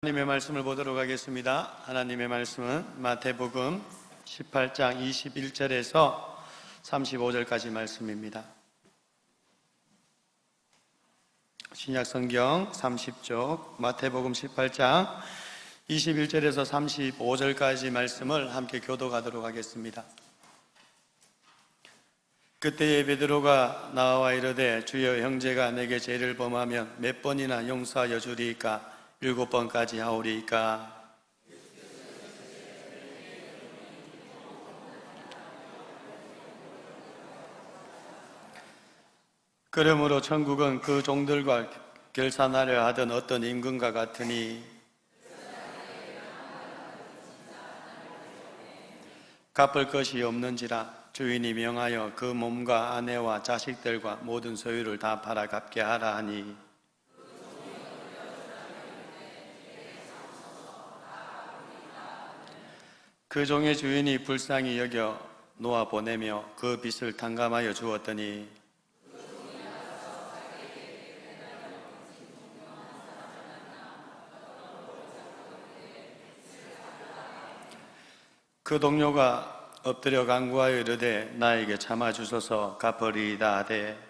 하나님의 말씀을 보도록 하겠습니다. 하나님의 말씀은 마태복음 18장 21절에서 35절까지 말씀입니다. 신약성경 30쪽 마태복음 18장 21절에서 35절까지 말씀을 함께 교독하도록 하겠습니다. 그때에 베드로가 나와 이르되 주여, 형제가 내게 죄를 범하면 몇 번이나 용서하여 주리이까? 7번까지 하오리이까? 그러므로 천국은 그 종들과 결산하려 하던 어떤 임금과 같으니 갚을 것이 없는지라 주인이 명하여 그 몸과 아내와 자식들과 모든 소유를 다 팔아 갚게 하라 하니, 그 종의 주인이 불쌍히 여겨 놓아 보내며 그 빚을 탕감하여 주었더니 그 동료가 엎드려 간구하여 이르되 나에게 참아주소서 갚으리이다 하되,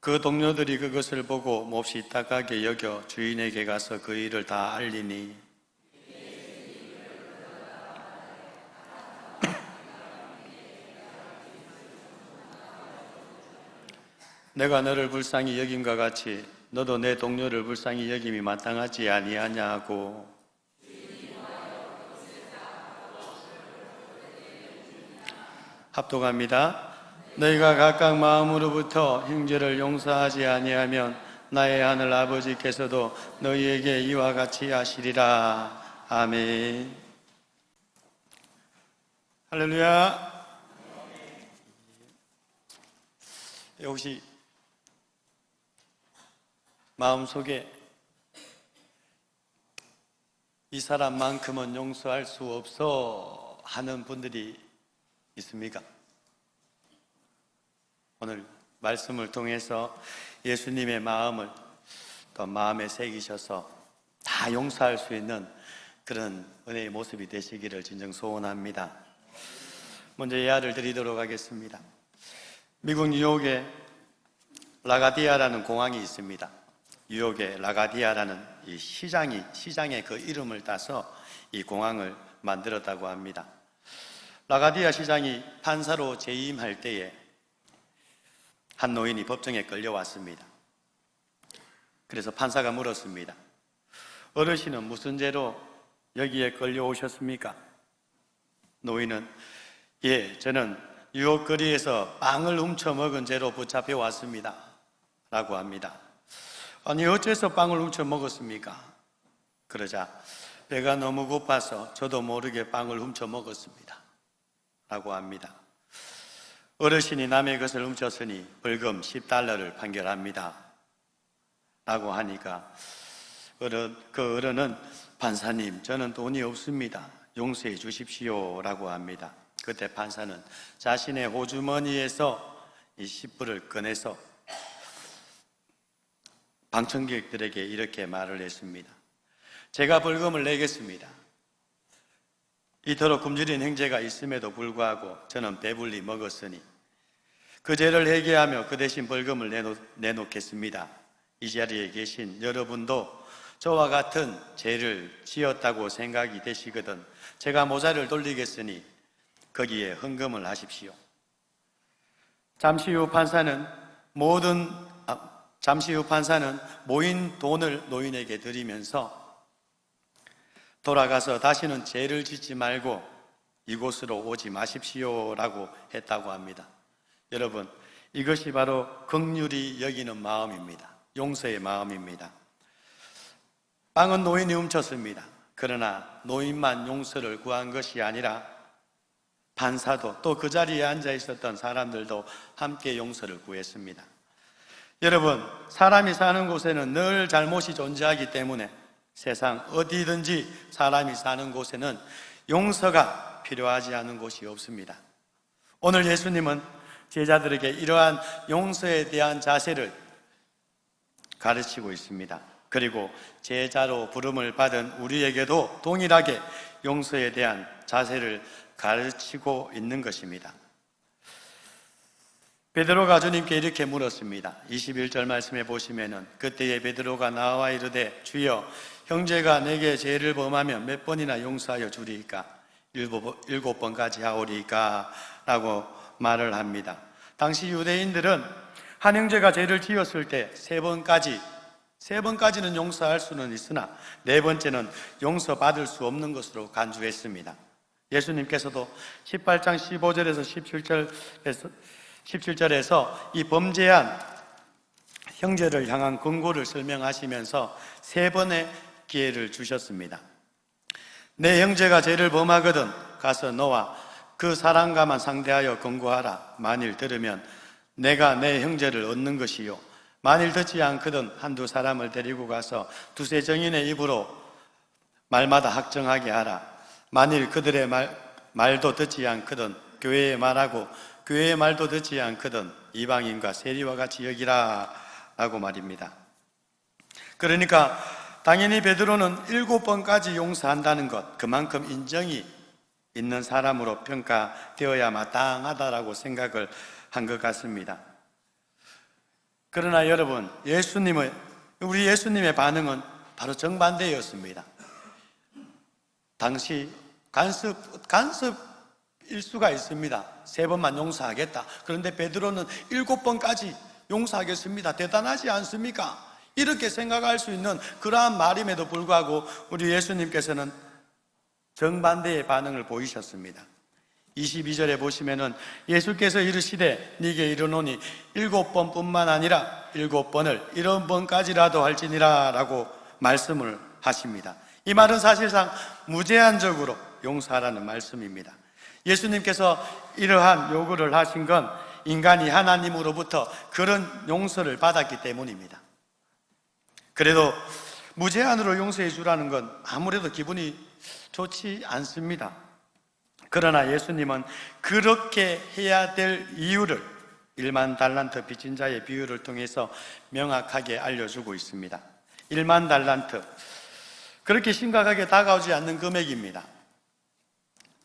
그 동료들이 그것을 보고 몹시 딱하게 여겨 주인에게 가서 그 일을 다 알리니, 내가 너를 불쌍히 여김과 같이 너도 내 동료를 불쌍히 여김이 마땅하지 아니하냐 하고, 합독합니다. 너희가 각각 마음으로부터 형제를 용서하지 아니하면 나의 하늘 아버지께서도 너희에게 이와 같이 하시리라. 아멘. 할렐루야. 혹시 마음속에 이 사람만큼은 용서할 수 없어 하는 분들이 있습니까? 오늘 말씀을 통해서 예수님의 마음을 또 마음에 새기셔서 다 용서할 수 있는 그런 은혜의 모습이 되시기를 진정 소원합니다. 먼저 예화를 드리도록 하겠습니다. 미국 뉴욕에 라가디아라는 공항이 있습니다. 뉴욕의 라가디아라는 이 시장의 그 이름을 따서 이 공항을 만들었다고 합니다. 라가디아 시장이 판사로 재임할 때에 한 노인이 법정에 끌려왔습니다. 그래서 판사가 물었습니다. 어르신은 무슨 죄로 여기에 끌려오셨습니까? 노인은 저는 뉴욕 거리에서 빵을 훔쳐 먹은 죄로 붙잡혀 왔습니다 라고 합니다. 아니, 어째서 빵을 훔쳐 먹었습니까? 그러자 배가 너무 고파서 저도 모르게 빵을 훔쳐 먹었습니다 라고 합니다. 어르신이 남의 것을 훔쳤으니 벌금 $10를 판결합니다 라고 하니까 그 어른은 판사님, 저는 돈이 없습니다. 용서해 주십시오 라고 합니다. 그때 판사는 자신의 호주머니에서 이 $10을 꺼내서 방청객들에게 이렇게 말을 했습니다. 제가 벌금을 내겠습니다. 이토록 굶주린 형제가 있음에도 불구하고 저는 배불리 먹었으니 그 죄를 회개하며 그 대신 벌금을 내놓겠습니다. 이 자리에 계신 여러분도 저와 같은 죄를 지었다고 생각이 되시거든 제가 모자를 돌리겠으니 거기에 헌금을 하십시오. 잠시 후 판사는 모인 돈을 노인에게 드리면서 돌아가서 다시는 죄를 짓지 말고 이곳으로 오지 마십시오 라고 했다고 합니다. 여러분, 이것이 바로 긍휼히 여기는 마음입니다. 용서의 마음입니다. 빵은 노인이 훔쳤습니다. 그러나 노인만 용서를 구한 것이 아니라 판사도 또 그 자리에 앉아 있었던 사람들도 함께 용서를 구했습니다. 여러분, 사람이 사는 곳에는 늘 잘못이 존재하기 때문에 세상 어디든지 사람이 사는 곳에는 용서가 필요하지 않은 곳이 없습니다. 오늘 예수님은 제자들에게 이러한 용서에 대한 자세를 가르치고 있습니다. 그리고 제자로 부름을 받은 우리에게도 동일하게 용서에 대한 자세를 가르치고 있는 것입니다. 베드로가 주님께 이렇게 물었습니다. 21절 말씀에 보시면은 그때에 베드로가 나와 이르되 주여 형제가 내게 죄를 범하면 몇 번이나 용서하여 주리이까? 7번까지 하오리이까? 라고 말을 합니다. 당시 유대인들은 한 형제가 죄를 지었을 때 3번까지는 용서할 수는 있으나 4번째는 용서받을 수 없는 것으로 간주했습니다. 예수님께서도 18장 15절에서 17절에서 이 범죄한 형제를 향한 권고를 설명하시면서 3번의 기회를 주셨습니다. 내 형제가 죄를 범하거든 가서 너와 그 사람과만 상대하여 권고하라. 만일 들으면 내가 내 형제를 얻는 것이요, 만일 듣지 않거든 한두 사람을 데리고 가서 두세 정인의 입으로 말마다 학정하게 하라. 만일 그들의 말도 듣지 않거든 교회에 말하고 교회의 말도 듣지 않거든 이방인과 세리와 같이 여기라 라고 말입니다. 그러니까 당연히 베드로는 7번까지 용서한다는 것, 그만큼 인정이 있는 사람으로 평가되어야 마땅하다라고 생각을 한 것 같습니다. 그러나 여러분, 우리 예수님의 반응은 바로 정반대였습니다. 당시 간섭일 수가 있습니다. 3번만 용서하겠다. 그런데 베드로는 7번까지 용서하겠습니다. 대단하지 않습니까? 이렇게 생각할 수 있는 그러한 말임에도 불구하고 우리 예수님께서는 정반대의 반응을 보이셨습니다. 22절에 보시면은 예수께서 이르시되 네게 이르노니 7번뿐만 아니라 7번을 70번까지라도 할지니라 라고 말씀을 하십니다. 이 말은 사실상 무제한적으로 용서하라는 말씀입니다. 예수님께서 이러한 요구를 하신 건 인간이 하나님으로부터 그런 용서를 받았기 때문입니다. 그래도 무제한으로 용서해 주라는 건 아무래도 기분이 좋지 않습니다. 그러나 예수님은 그렇게 해야 될 이유를 1만 달란트 빚진 자의 비유를 통해서 명확하게 알려주고 있습니다. 1만 달란트, 그렇게 심각하게 다가오지 않는 금액입니다.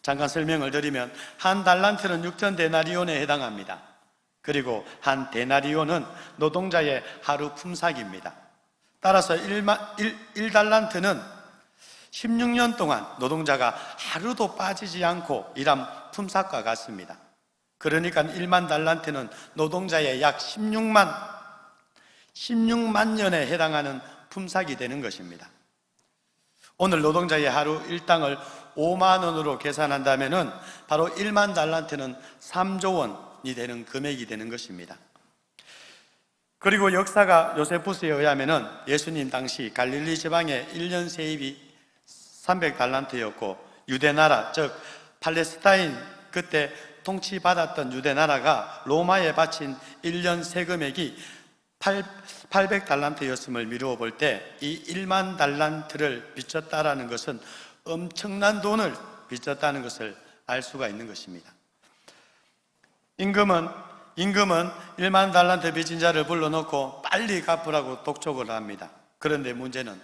잠깐 설명을 드리면 한 달란트는 6천 데나리온에 해당합니다. 그리고 한 데나리온은 노동자의 하루 품삯입니다. 따라서 1달란트는 16년 동안 노동자가 하루도 빠지지 않고 일한 품삯과 같습니다. 그러니까 1만 달란트는 노동자의 약 16만 년에 해당하는 품삯이 되는 것입니다. 오늘 노동자의 하루 일당을 5만 원으로 계산한다면은 바로 1만 달란트는 3조 원이 되는 금액이 되는 것입니다. 그리고 역사가 요세푸스에 의하면은 예수님 당시 갈릴리 지방의 1년 세입이 300달란트였고 유대나라, 즉 팔레스타인 그때 통치받았던 유대나라가 로마에 바친 1년 세금액이 800달란트였음을 미루어 볼 때 이 1만 달란트를 빚졌다라는 것은 엄청난 돈을 빚졌다는 것을 알 수가 있는 것입니다. 임금은 1만 달란트 빚진 자를 불러놓고 빨리 갚으라고 독촉을 합니다. 그런데 문제는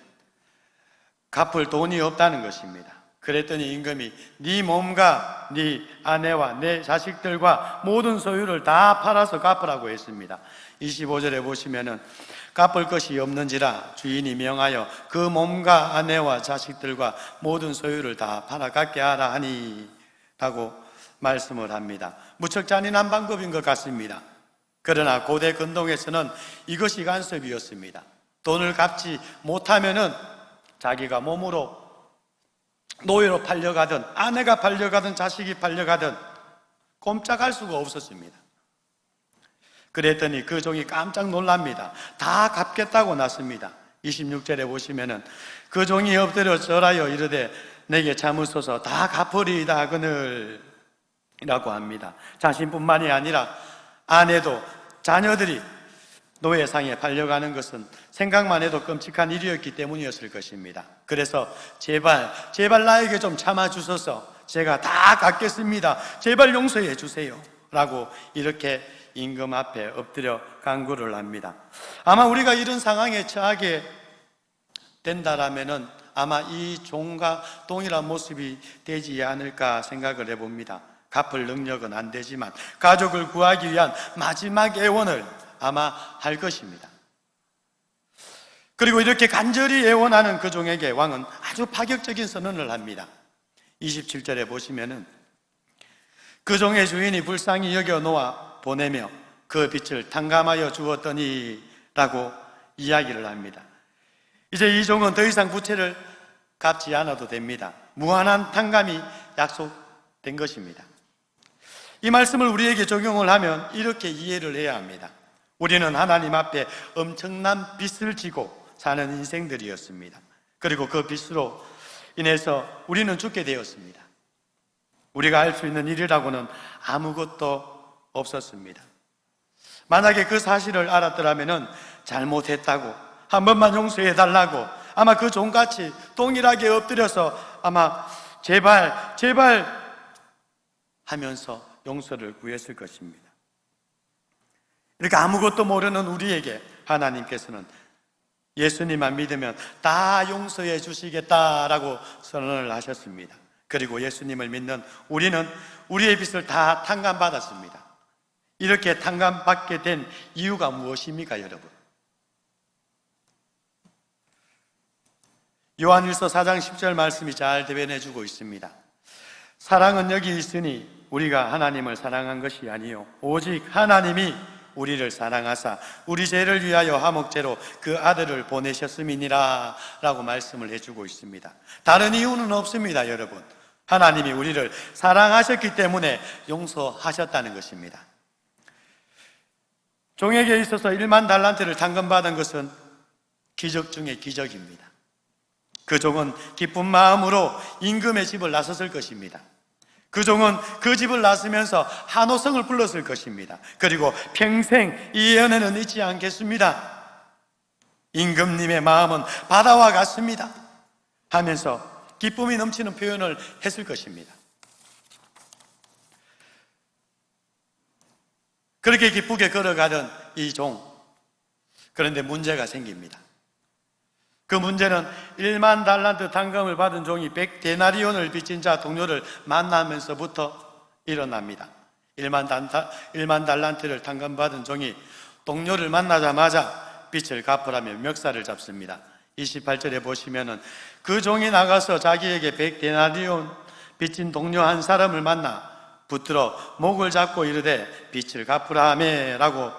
갚을 돈이 없다는 것입니다. 그랬더니 임금이 네 몸과 네 아내와 내 자식들과 모든 소유를 다 팔아서 갚으라고 했습니다. 25절에 보시면은 갚을 것이 없는지라 주인이 명하여 그 몸과 아내와 자식들과 모든 소유를 다 팔아 갚게 하라 하니 라고 말씀을 합니다. 무척 잔인한 방법인 것 같습니다. 그러나 고대 근동에서는 이것이 간섭이었습니다. 돈을 갚지 못하면은 자기가 몸으로 노예로 팔려가든 아내가 팔려가든 자식이 팔려가든 꼼짝할 수가 없었습니다. 그랬더니 그 종이 깜짝 놀랍니다. 다 갚겠다고 났습니다. 26절에 보시면은 그 종이 엎드려 절하여 이르되 내게 참으소서 다 갚으리이다 하거늘 라고 합니다. 자신뿐만이 아니라 아내도 자녀들이 노예상에 팔려가는 것은 생각만 해도 끔찍한 일이었기 때문이었을 것입니다. 그래서 제발 나에게 좀 참아주소서, 제가 다 갚겠습니다, 제발 용서해 주세요 라고 이렇게 임금 앞에 엎드려 간구를 합니다. 아마 우리가 이런 상황에 처하게 된다라면은 아마 이 종과 동일한 모습이 되지 않을까 생각을 해봅니다. 갚을 능력은 안 되지만 가족을 구하기 위한 마지막 애원을 아마 할 것입니다. 그리고 이렇게 간절히 애원하는 그 종에게 왕은 아주 파격적인 선언을 합니다. 27절에 보시면은 그 종의 주인이 불쌍히 여겨 놓아 보내며 그 빚을 탕감하여 주었더니 라고 이야기를 합니다. 이제 이 종은 더 이상 부채를 갚지 않아도 됩니다. 무한한 탕감이 약속된 것입니다. 이 말씀을 우리에게 적용을 하면 이렇게 이해를 해야 합니다. 우리는 하나님 앞에 엄청난 빚을 지고 사는 인생들이었습니다. 그리고 그 빚으로 인해서 우리는 죽게 되었습니다. 우리가 할 수 있는 일이라고는 아무것도 없었습니다. 만약에 그 사실을 알았더라면 잘못했다고 한 번만 용서해 달라고 아마 그 종같이 동일하게 엎드려서 아마 제발 하면서 용서를 구했을 것입니다. 이렇게 아무것도 모르는 우리에게 하나님께서는 예수님만 믿으면 다 용서해 주시겠다라고 선언을 하셨습니다. 그리고 예수님을 믿는 우리는 우리의 빚을 다 탕감받았습니다. 이렇게 탕감받게 된 이유가 무엇입니까, 여러분? 요한일서 4장 10절 말씀이 잘 대변해 주고 있습니다. 사랑은 여기 있으니 우리가 하나님을 사랑한 것이 아니요 오직 하나님이 우리를 사랑하사 우리 죄를 위하여 화목제로 그 아들을 보내셨음이니라 라고 말씀을 해주고 있습니다. 다른 이유는 없습니다, 여러분. 하나님이 우리를 사랑하셨기 때문에 용서하셨다는 것입니다. 종에게 있어서 1만 달란트를 탕감받은 것은 기적 중의 기적입니다. 그 종은 기쁜 마음으로 임금의 집을 나섰을 것입니다. 그 종은 그 집을 나서면서 한호성을 불렀을 것입니다. 그리고 평생 이 연애는 잊지 않겠습니다. 임금님의 마음은 바다와 같습니다 하면서 기쁨이 넘치는 표현을 했을 것입니다. 그렇게 기쁘게 걸어가던 이 종, 그런데 문제가 생깁니다. 그 문제는 1만 달란트 탕감을 받은 종이 100데나리온을 빚진 자 동료를 만나면서부터 일어납니다. 1만 달란트를 탕감받은 종이 동료를 만나자마자 빚을 갚으라며 멱살을 잡습니다. 28절에 보시면은 그 종이 나가서 자기에게 100데나리온 빚진 동료 한 사람을 만나 붙들어 목을 잡고 이르되 빚을 갚으라 하매 라고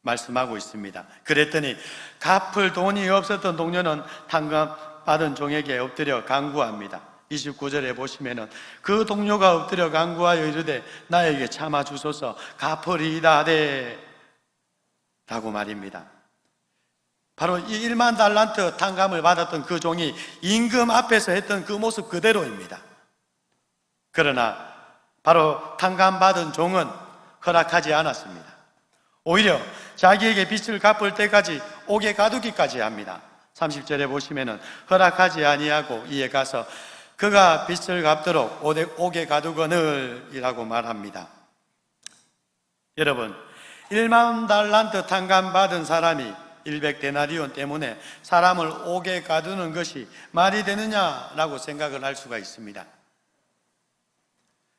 말씀하고 있습니다. 그랬더니 갚을 돈이 없었던 동료는 탕감받은 종에게 엎드려 간구합니다. 29절에 보시면은 그 동료가 엎드려 간구하여 이르되 나에게 참아 주소서 갚으리이다 하되 라고 말입니다. 바로 이 1만 달란트 탕감을 받았던 그 종이 임금 앞에서 했던 그 모습 그대로입니다. 그러나 바로 탕감받은 종은 허락하지 않았습니다. 오히려 자기에게 빚을 갚을 때까지 옥에 가두기까지 합니다. 30절에 보시면은 허락하지 아니하고 이에 가서 그가 빚을 갚도록 옥에 가두거늘 이라고 말합니다. 여러분, 1만 달란트 탕감받은 사람이 100데나리온 때문에 사람을 옥에 가두는 것이 말이 되느냐라고 생각을 할 수가 있습니다.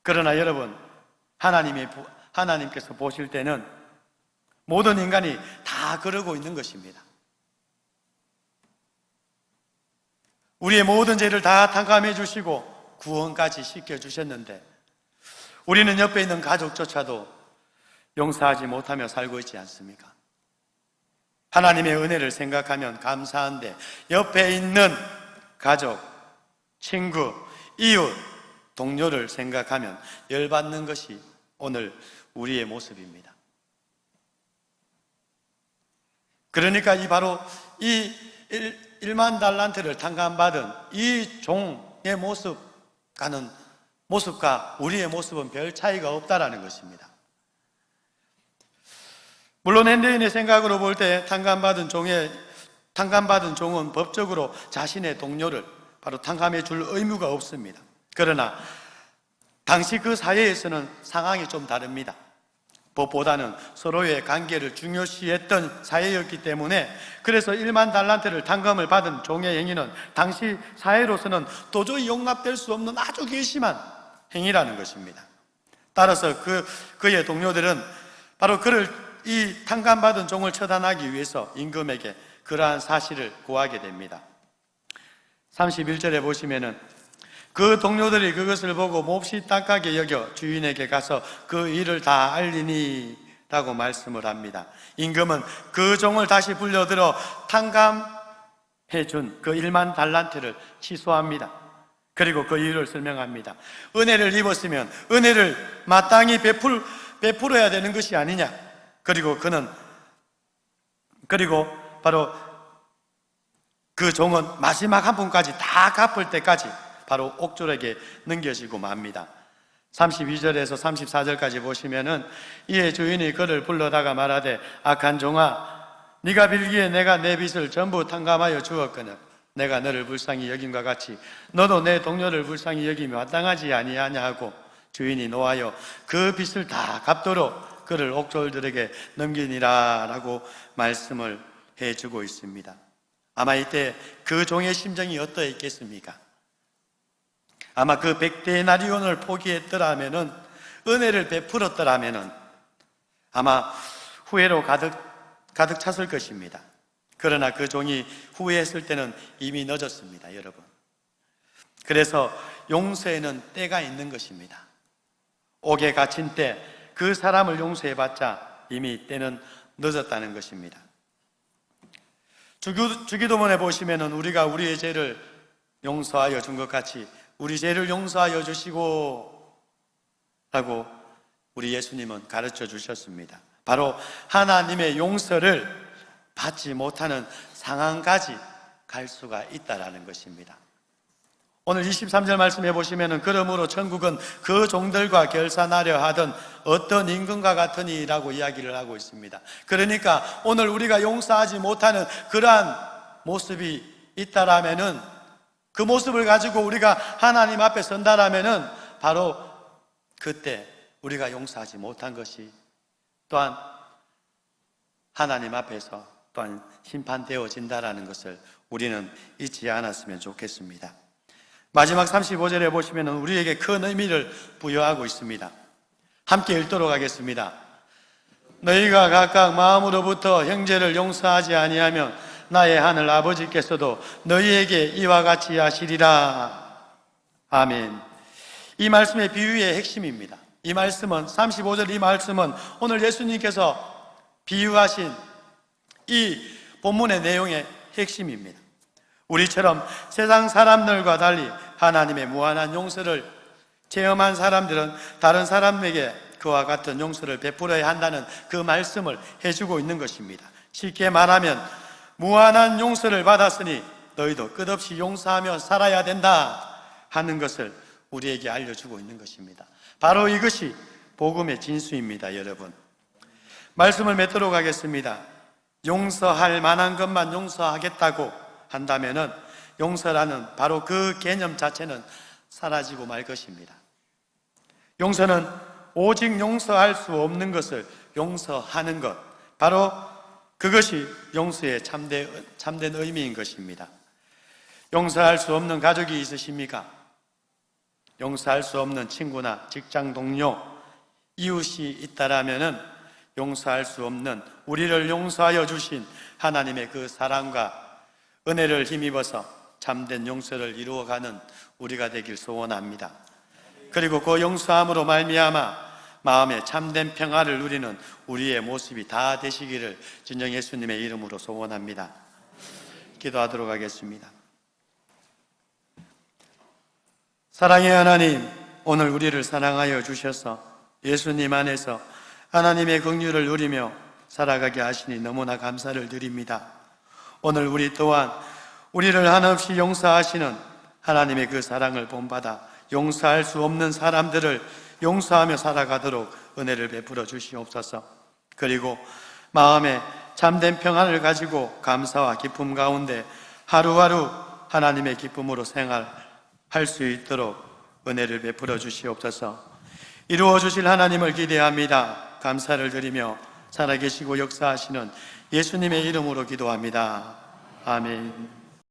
그러나 여러분, 하나님께서 보실 때는 모든 인간이 다 그러고 있는 것입니다. 우리의 모든 죄를 다 탕감해 주시고 구원까지 시켜주셨는데 우리는 옆에 있는 가족조차도 용서하지 못하며 살고 있지 않습니까? 하나님의 은혜를 생각하면 감사한데 옆에 있는 가족, 친구, 이웃, 동료를 생각하면 열받는 것이 오늘 우리의 모습입니다. 그러니까 바로 이 1만 달란트를 탕감받은 이 종의 모습과 우리의 모습은 별 차이가 없다라는 것입니다. 물론 현대인의 생각으로 볼 때 탕감받은 종은 법적으로 자신의 동료를 바로 탕감해 줄 의무가 없습니다. 그러나 당시 그 사회에서는 상황이 좀 다릅니다. 법보다는 서로의 관계를 중요시했던 사회였기 때문에, 그래서 1만 달란트를 단금을 받은 종의 행위는 당시 사회로서는 도저히 용납될 수 없는 아주 괘씸한 행위라는 것입니다. 따라서 그의 동료들은 바로 그를, 이 탕감받은 종을 처단하기 위해서 임금에게 그러한 사실을 고하게 됩니다. 31절에 보시면은 그 동료들이 그것을 보고 몹시 딱하게 여겨 주인에게 가서 그 일을 다 알리니 라고 말씀을 합니다. 임금은 그 종을 다시 불려들어 탕감해 준 그 1만 달란트를 취소합니다. 그리고 그 이유를 설명합니다. 은혜를 입었으면 은혜를 마땅히 베풀어야 되는 것이 아니냐. 그리고 바로 그 종은 마지막 한 푼까지 다 갚을 때까지 바로 옥졸에게 넘겨지고 맙니다. 32절에서 34절까지 보시면은 이에 주인이 그를 불러다가 말하되 악한 종아, 네가 빌기에 내가 내 빚을 전부 탕감하여 주었거늘 내가 너를 불쌍히 여김과 같이 너도 내 동료를 불쌍히 여김이 마땅하지 아니하냐 하고 주인이 노하여 그 빚을 다 갚도록 그를 옥졸들에게 넘기니라 라고 말씀을 해주고 있습니다. 아마 이때 그 종의 심정이 어떠했겠습니까? 아마 그 100데나리온을 포기했더라면은, 은혜를 베풀었더라면은 아마 후회로 가득 찼을 것입니다. 그러나 그 종이 후회했을 때는 이미 늦었습니다, 여러분. 그래서 용서에는 때가 있는 것입니다. 옥에 갇힌 때 그 사람을 용서해봤자 이미 때는 늦었다는 것입니다. 주기도문에 보시면은 우리가 우리의 죄를 용서하여 준 것 같이 우리 죄를 용서하여 주시고 라고 우리 예수님은 가르쳐 주셨습니다. 바로 하나님의 용서를 받지 못하는 상황까지 갈 수가 있다라는 것입니다. 오늘 23절 말씀해 보시면은 그러므로 천국은 그 종들과 결산하려 하던 어떤 임금과 같으니 라고 이야기를 하고 있습니다. 그러니까 오늘 우리가 용서하지 못하는 그러한 모습이 있다라면은, 그 모습을 가지고 우리가 하나님 앞에 선다라면은 바로 그때 우리가 용서하지 못한 것이 또한 하나님 앞에서 또한 심판되어진다라는 것을 우리는 잊지 않았으면 좋겠습니다. 마지막 35절에 보시면 우리에게 큰 의미를 부여하고 있습니다. 함께 읽도록 하겠습니다. 너희가 각각 마음으로부터 형제를 용서하지 아니하면 나의 하늘 아버지께서도 너희에게 이와 같이 하시리라. 아멘. 이 말씀의 비유의 핵심입니다. 이 말씀은 35절 이 말씀은 오늘 예수님께서 비유하신 이 본문의 내용의 핵심입니다. 우리처럼 세상 사람들과 달리 하나님의 무한한 용서를 체험한 사람들은 다른 사람에게 그와 같은 용서를 베풀어야 한다는 그 말씀을 해주고 있는 것입니다. 쉽게 말하면 무한한 용서를 받았으니 너희도 끝없이 용서하며 살아야 된다 하는 것을 우리에게 알려주고 있는 것입니다. 바로 이것이 복음의 진수입니다, 여러분. 말씀을 맺도록 하겠습니다. 용서할 만한 것만 용서하겠다고 한다면은 용서라는 바로 그 개념 자체는 사라지고 말 것입니다. 용서는 오직 용서할 수 없는 것을 용서하는 것, 바로 그것이 용서의 참된 의미인 것입니다. 용서할 수 없는 가족이 있으십니까? 용서할 수 없는 친구나 직장 동료, 이웃이 있다라면은 용서할 수 없는 우리를 용서하여 주신 하나님의 그 사랑과 은혜를 힘입어서 참된 용서를 이루어가는 우리가 되길 소원합니다. 그리고 그 용서함으로 말미암아 마음에 참된 평화를 누리는 우리의 모습이 다 되시기를 진정 예수님의 이름으로 소원합니다. 기도하도록 하겠습니다. 사랑의 하나님, 오늘 우리를 사랑하여 주셔서 예수님 안에서 하나님의 긍휼을 누리며 살아가게 하시니 너무나 감사를 드립니다. 오늘 우리 또한 우리를 한없이 용서하시는 하나님의 그 사랑을 본받아 용서할 수 없는 사람들을 용서하며 살아가도록 은혜를 베풀어 주시옵소서. 그리고 마음에 참된 평안을 가지고 감사와 기쁨 가운데 하루하루 하나님의 기쁨으로 생활할 수 있도록 은혜를 베풀어 주시옵소서. 이루어 주실 하나님을 기대합니다. 감사를 드리며 살아계시고 역사하시는 예수님의 이름으로 기도합니다. 아멘.